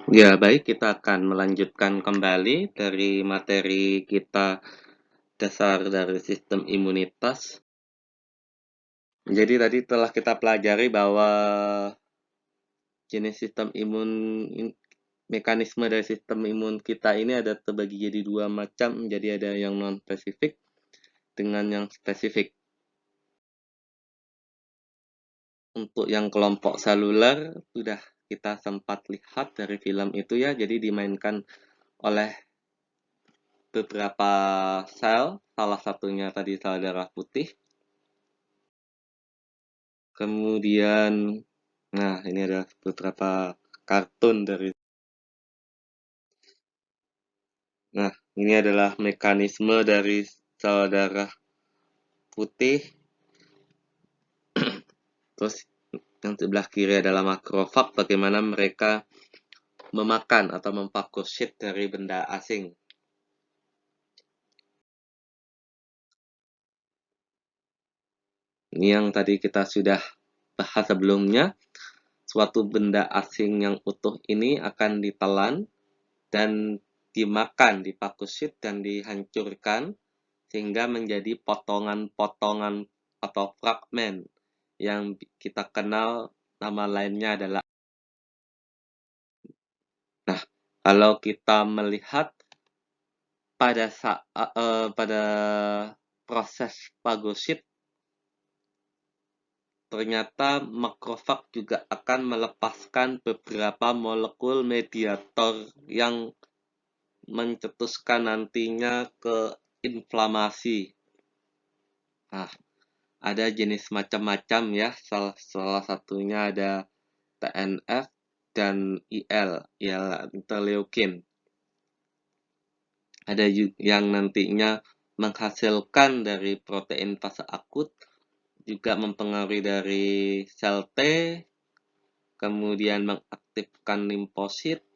Ya, baik, kita akan melanjutkan kembali dari materi kita dasar dari sistem imunitas. Jadi tadi telah kita pelajari bahwa jenis sistem imun, mekanisme dari sistem imun kita ini ada terbagi jadi dua macam, jadi ada yang non-spesifik dengan yang spesifik. Untuk yang kelompok seluler, sudah kita sempat lihat dari film itu ya, jadi dimainkan oleh beberapa sel, salah satunya tadi sel darah putih. Kemudian, nah ini ada beberapa kartun dari. Nah, ini adalah mekanisme dari sel darah putih. Terus yang sebelah kiri adalah makrofag, bagaimana mereka memakan atau memfagosit dari benda asing. Ini yang tadi kita sudah bahas sebelumnya. Suatu benda asing yang utuh ini akan ditelan dan dimakan, difagosit dan dihancurkan sehingga menjadi potongan-potongan atau fragmen yang kita kenal nama lainnya adalah. Nah, kalau kita melihat pada pada proses fagosit, ternyata makrofag juga akan melepaskan beberapa molekul mediator yang mencetuskan nantinya ke inflamasi. Nah, ada jenis macam-macam ya, salah satunya ada TNF dan IL, interleukin. Ada yang nantinya menghasilkan dari protein fase akut, juga mempengaruhi dari sel T, kemudian mengaktifkan limfosit,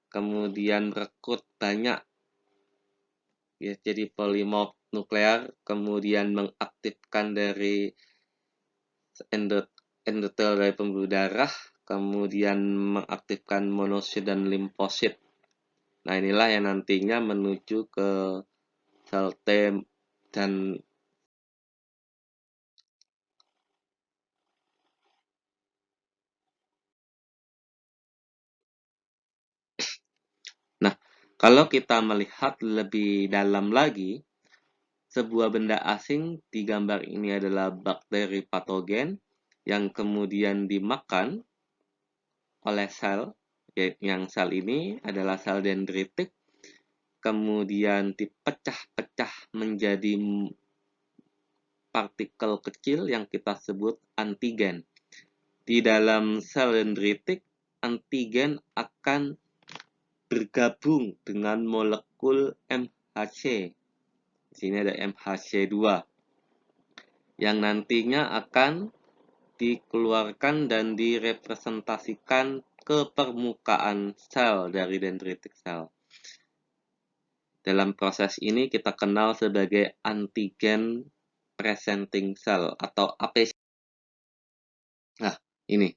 kemudian rekrut banyak ya, jadi polimorf nuklear, kemudian mengaktifkan dari endotel dari pembuluh darah, kemudian mengaktifkan monosit dan limfosit. Nah, inilah yang nantinya menuju ke sel T dan. Nah, kalau kita melihat lebih dalam lagi, sebuah benda asing di gambar ini adalah bakteri patogen yang kemudian dimakan oleh sel, yang sel ini adalah sel dendritik, kemudian dipecah-pecah menjadi partikel kecil yang kita sebut antigen. Di dalam sel dendritik, antigen akan bergabung dengan molekul MHC. Di sini ada MHC2 yang nantinya akan dikeluarkan dan direpresentasikan ke permukaan sel dari dendritik sel. Dalam proses ini kita kenal sebagai antigen presenting cell atau APC. Nah, ini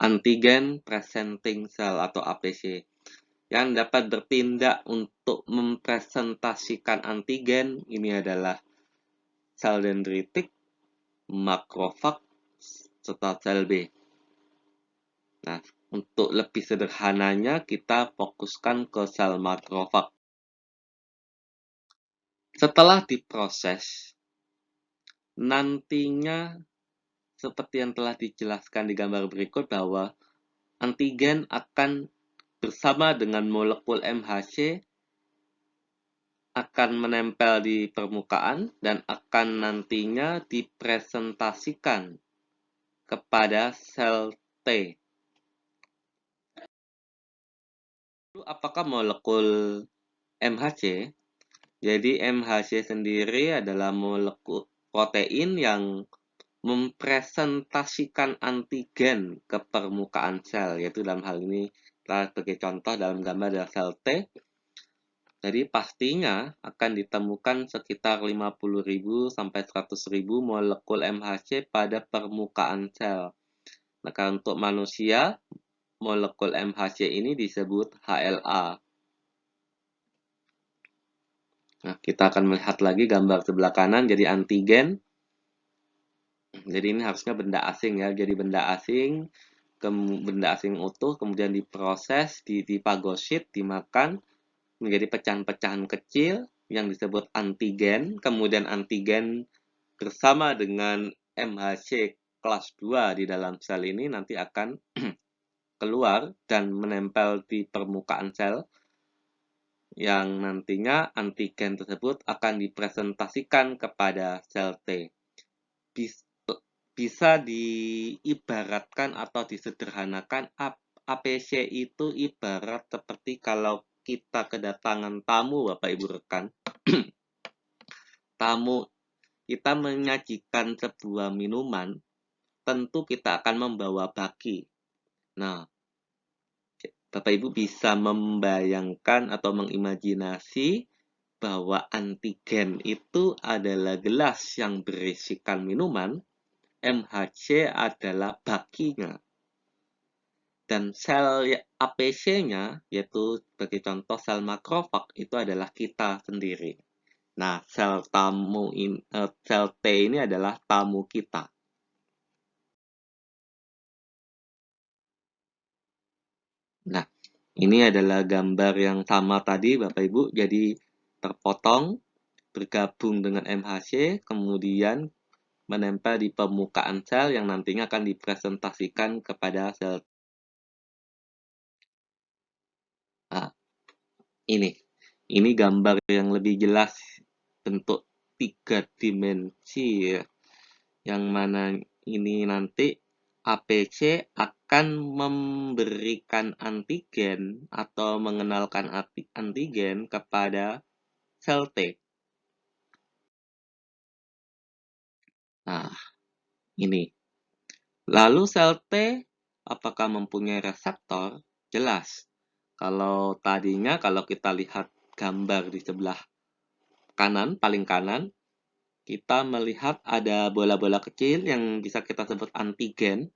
antigen presenting cell atau APC yang dapat bertindak untuk mempresentasikan antigen. Ini adalah sel dendritik, makrofag, serta sel B. Nah, untuk lebih sederhananya kita fokuskan ke sel makrofag. Setelah diproses, nantinya seperti yang telah dijelaskan di gambar berikut bahwa antigen akan bersama dengan molekul MHC akan menempel di permukaan dan akan nantinya dipresentasikan kepada sel T. Apakah molekul MHC? Jadi MHC sendiri adalah molekul protein yang mempresentasikan antigen ke permukaan sel, yaitu dalam hal ini sebagai contoh dalam gambar adalah sel T. Jadi pastinya akan ditemukan sekitar 50.000 sampai 100.000 molekul MHC pada permukaan sel. Maka untuk manusia, molekul MHC ini disebut HLA. Nah, kita akan melihat lagi gambar sebelah kanan, jadi antigen. Jadi ini harusnya benda asing ya, jadi benda asing utuh, kemudian diproses, dipagosit, dimakan, menjadi pecahan-pecahan kecil yang disebut antigen, kemudian antigen bersama dengan MHC kelas 2 di dalam sel ini nanti akan keluar dan menempel di permukaan sel, yang nantinya antigen tersebut akan dipresentasikan kepada sel T. Bisa diibaratkan atau disederhanakan, APC itu ibarat seperti kalau kita kedatangan tamu, Bapak Ibu rekan. Kita menyajikan sebuah minuman, tentu kita akan membawa baki. Nah, Bapak Ibu bisa membayangkan atau mengimajinasi bahwa antigen itu adalah gelas yang berisikan minuman, MHC adalah bakinya. Dan sel APC-nya, yaitu sebagai contoh sel makrofag, itu adalah kita sendiri. Nah, sel T ini adalah tamu kita. Nah, ini adalah gambar yang sama tadi, Bapak Ibu. Jadi, terpotong, bergabung dengan MHC, kemudian menempel di permukaan sel yang nantinya akan dipresentasikan kepada sel. Nah, ini gambar yang lebih jelas, bentuk 3 dimensi ya. Yang mana ini nanti APC akan memberikan antigen atau mengenalkan antigen kepada sel T. Nah, ini. Lalu sel T apakah mempunyai reseptor? Jelas. Kalau kita lihat gambar di sebelah kanan, paling kanan, kita melihat ada bola-bola kecil yang bisa kita sebut antigen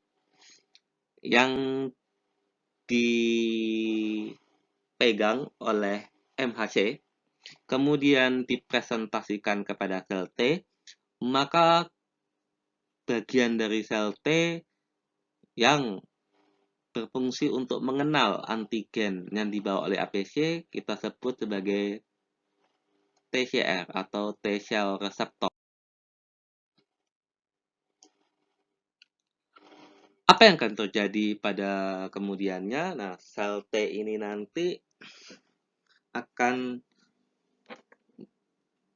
yang dipegang oleh MHC, kemudian dipresentasikan kepada sel T, maka bagian dari sel T yang berfungsi untuk mengenal antigen yang dibawa oleh APC kita sebut sebagai TCR atau T-cell receptor. Apa yang akan terjadi pada kemudiannya? Nah, sel T ini nanti akan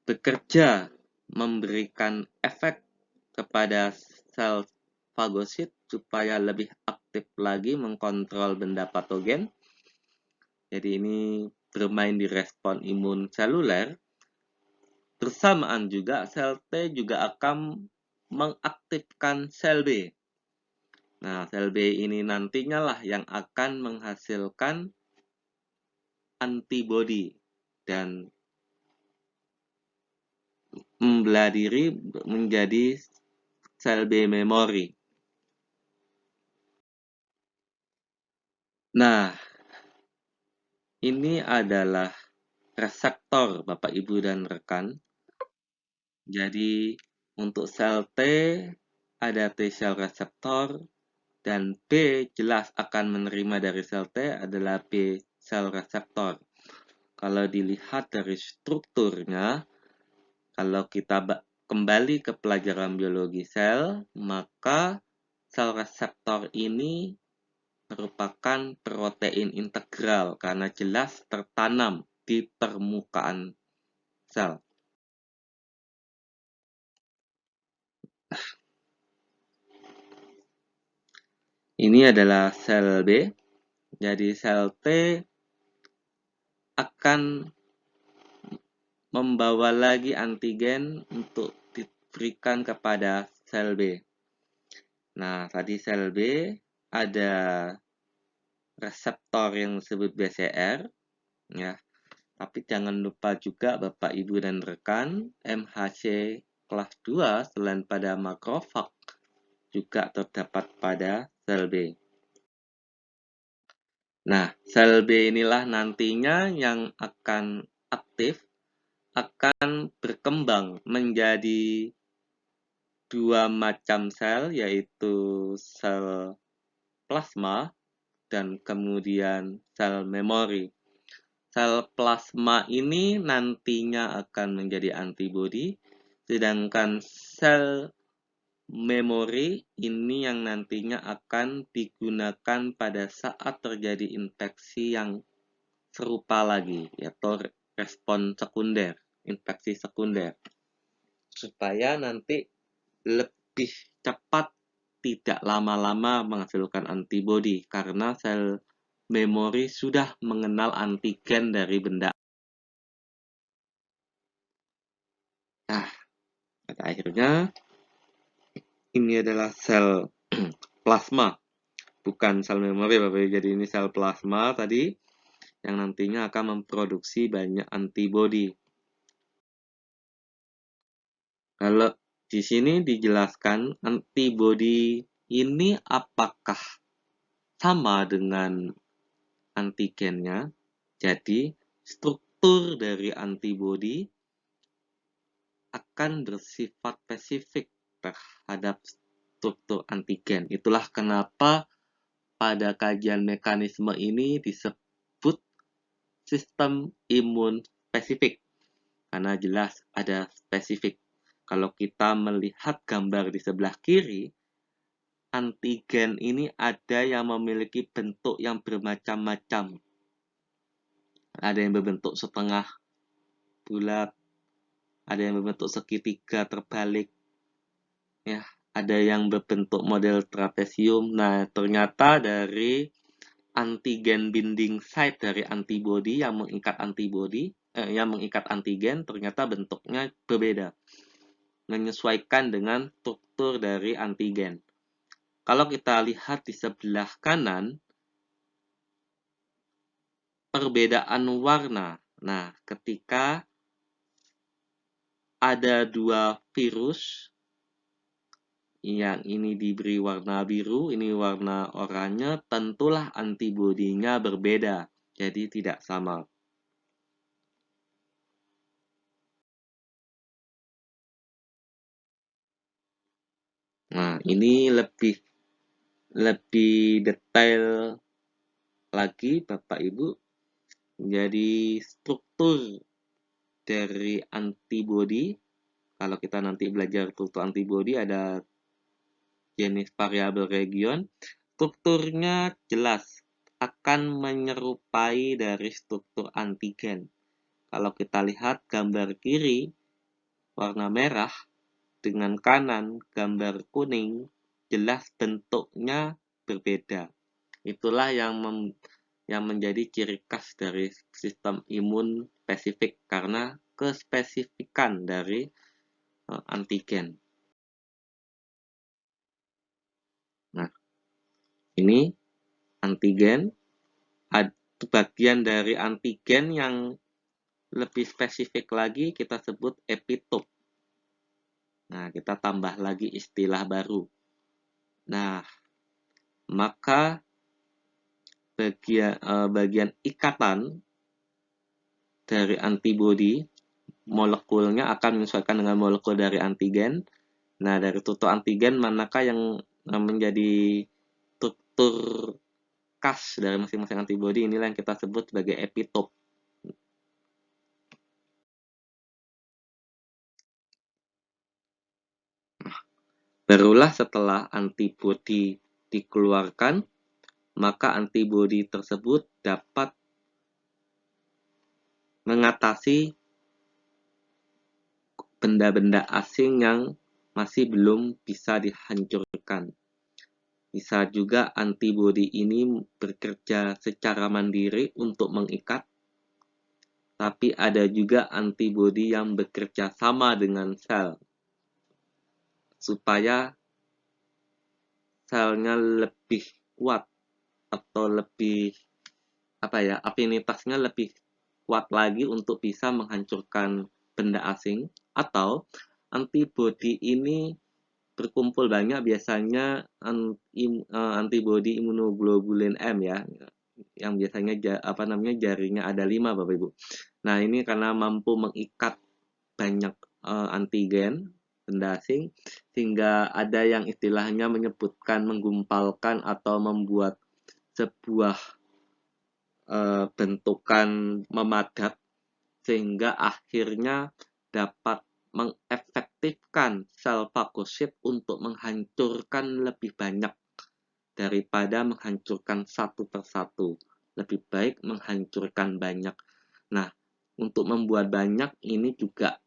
bekerja memberikan efek kepada sel fagosit supaya lebih aktif lagi mengkontrol benda patogen. Jadi ini bermain di respon imun seluler. Bersamaan juga sel T juga akan mengaktifkan sel B. Nah, sel B ini nantinya lah yang akan menghasilkan antibodi dan membelah diri menjadi sel B memori. Nah, ini adalah reseptor Bapak Ibu dan rekan. Jadi untuk sel T ada T-cell reseptor dan B jelas akan menerima dari sel T adalah B-cell reseptor. Kalau dilihat dari strukturnya, kalau kita kembali ke pelajaran biologi sel, maka sel reseptor ini merupakan protein integral karena jelas tertanam di permukaan sel. Ini adalah sel B. Jadi sel T akan membawa lagi antigen untuk diberikan kepada sel B. Nah, tadi sel B ada reseptor yang disebut BCR, ya. Tapi jangan lupa juga Bapak, Ibu, dan rekan, MHC kelas 2 selain pada makrofag juga terdapat pada sel B. Nah, sel B inilah nantinya yang akan aktif, akan berkembang menjadi dua macam sel, yaitu sel plasma dan kemudian sel memori. Sel plasma ini nantinya akan menjadi antibodi, sedangkan sel memori ini yang nantinya akan digunakan pada saat terjadi infeksi yang serupa lagi, yaitu respon sekunder, infeksi sekunder, supaya nanti lebih cepat, tidak lama-lama menghasilkan antibodi karena sel memori sudah mengenal antigen dari benda. Nah, pada akhirnya ini adalah sel plasma, bukan sel memori, Bapak Ibu. Jadi ini sel plasma tadi yang nantinya akan memproduksi banyak antibodi. Kalau di sini dijelaskan antibodi ini apakah sama dengan antigennya. Jadi struktur dari antibodi akan bersifat spesifik terhadap struktur antigen. Itulah kenapa pada kajian mekanisme ini disebut sistem imun spesifik, karena jelas ada spesifik. Kalau kita melihat gambar di sebelah kiri, antigen ini ada yang memiliki bentuk yang bermacam-macam. Ada yang berbentuk setengah bulat, ada yang berbentuk segitiga terbalik, ya, ada yang berbentuk model trapesium. Nah, ternyata dari antigen binding site dari antibodi yang mengikat antigen ternyata bentuknya berbeda, menyesuaikan dengan struktur dari antigen. Kalau kita lihat di sebelah kanan, perbedaan warna. Nah, ketika ada dua virus, yang ini diberi warna biru, ini warna oranye, tentulah antibodinya berbeda, jadi tidak sama. Nah, ini lebih detail lagi, Bapak Ibu. Jadi struktur dari antibodi, kalau kita nanti belajar struktur antibodi, ada jenis variabel region, strukturnya jelas akan menyerupai dari struktur antigen. Kalau kita lihat gambar kiri, warna merah, dengan kanan, gambar kuning, jelas bentuknya berbeda. Itulah yang menjadi ciri khas dari sistem imun spesifik, karena kespesifikan dari antigen. Nah, ini antigen, bagian dari antigen yang lebih spesifik lagi kita sebut epitop. Nah, kita tambah lagi istilah baru. Nah, maka bagian ikatan dari antibodi, molekulnya akan menyesuaikan dengan molekul dari antigen. Nah, dari struktur antigen manakah yang menjadi struktur khas dari masing-masing antibodi, inilah yang kita sebut sebagai epitop. Barulah setelah antibodi dikeluarkan, maka antibodi tersebut dapat mengatasi benda-benda asing yang masih belum bisa dihancurkan. Bisa juga antibodi ini bekerja secara mandiri untuk mengikat, tapi ada juga antibodi yang bekerja sama dengan sel, supaya selnya lebih kuat atau lebih afinitasnya lebih kuat lagi untuk bisa menghancurkan benda asing, atau antibodi ini berkumpul banyak, biasanya antibodi imunoglobulin M, ya, yang biasanya jarinya ada 5, Bapak Ibu. Nah, ini karena mampu mengikat banyak antigen benda asing, sehingga ada yang istilahnya menyebutkan menggumpalkan atau membuat sebuah bentukan memadat, sehingga akhirnya dapat mengefektifkan sel fagosit untuk menghancurkan lebih banyak daripada menghancurkan satu persatu. Lebih baik menghancurkan banyak. Nah, untuk membuat banyak ini juga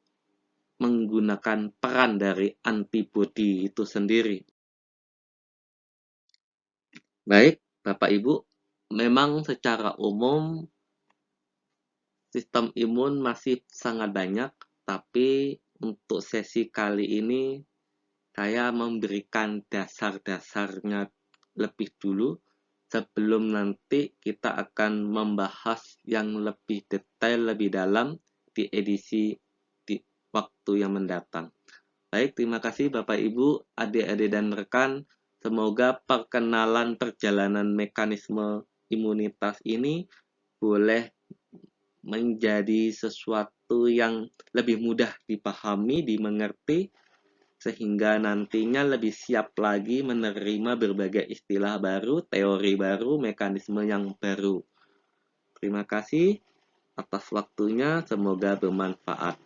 menggunakan peran dari antibodi itu sendiri. Baik, Bapak Ibu, memang secara umum sistem imun masih sangat banyak, tapi untuk sesi kali ini saya memberikan dasar-dasarnya lebih dulu sebelum nanti kita akan membahas yang lebih detail, lebih dalam di edisi di waktu yang mendatang. Baik, terima kasih Bapak Ibu, adik-adik dan rekan. Semoga perkenalan perjalanan mekanisme imunitas ini boleh menjadi sesuatu yang lebih mudah dipahami, dimengerti, sehingga nantinya lebih siap lagi menerima berbagai istilah baru, teori baru, mekanisme yang baru. Terima kasih atas waktunya, semoga bermanfaat.